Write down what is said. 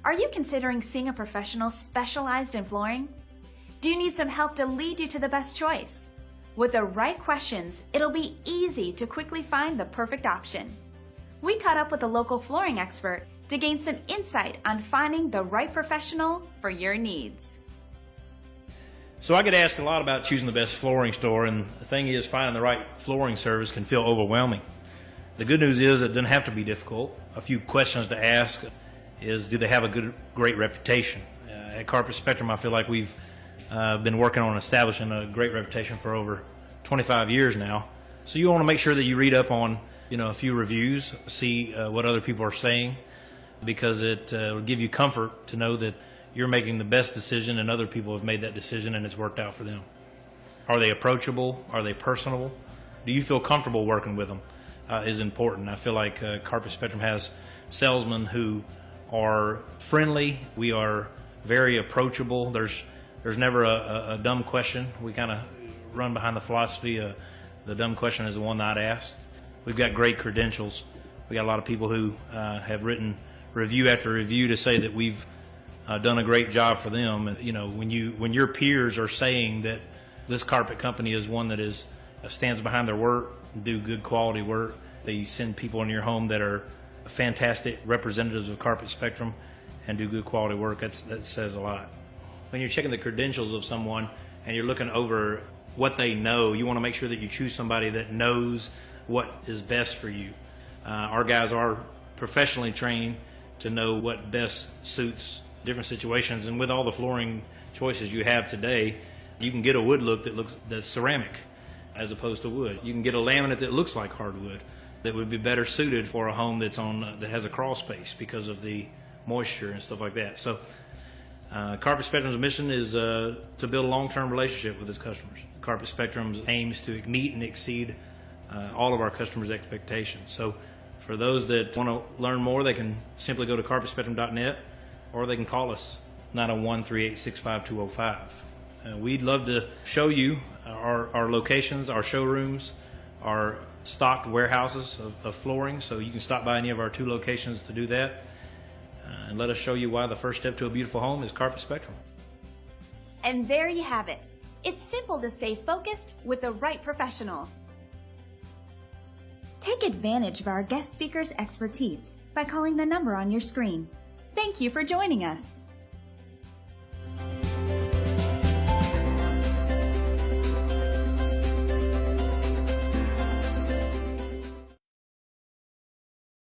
Are you considering seeing a professional specialized in flooring? Do you need some help to lead you to the best choice? With the right questions, it'll be easy to quickly find the perfect option. We caught up with a local flooring expert to gain some insight on finding the right professional for your needs. So I get asked a lot about choosing the best flooring store, and the thing is, finding the right flooring service can feel overwhelming. The good news is it doesn't have to be difficult. A few questions to ask is, do they have a great reputation? At Carpet Spectrum, I feel like we've been working on establishing a great reputation for over 25 years now. So you want to make sure that you read up on a few reviews, see what other people are saying, because it will give you comfort to know that you're making the best decision and other people have made that decision and it's worked out for them. Are they approachable? Are they personable? Do you feel comfortable working with them? Is important. I feel like Carpet Spectrum has salesmen who are friendly. We are very approachable. There's never a dumb question. We kind of run behind the philosophy the dumb question is the one not asked. We've got great credentials. We got a lot of people who have written review after review to say that we've done a great job for them. And, when your peers are saying that this carpet company is one that stands behind their work, do good quality work, they send people in your home that are fantastic representatives of Carpet Spectrum and do good quality work, that says a lot. When you're checking the credentials of someone and you're looking over what they know, you want to make sure that you choose somebody that knows what is best for you. Our guys are professionally trained to know what best suits different situations, and with all the flooring choices you have today, you can get a wood look that's ceramic as opposed to wood. You can get a laminate that looks like hardwood that would be better suited for a home that has a crawl space because of the moisture and stuff like that. So Carpet Spectrum's mission is to build a long-term relationship with its customers. Carpet Spectrum aims to meet and exceed all of our customers' expectations. So for those that want to learn more, they can simply go to carpetspectrum.net, or they can call us 901-386-5205. We'd love to show you our locations, our showrooms, our stocked warehouses of flooring, so you can stop by any of our 2 locations to do that, and let us show you why the first step to a beautiful home is Carpet Spectrum. And there you have it. It's simple to stay focused with the right professional. Take advantage of our guest speaker's expertise by calling the number on your screen. Thank you for joining us.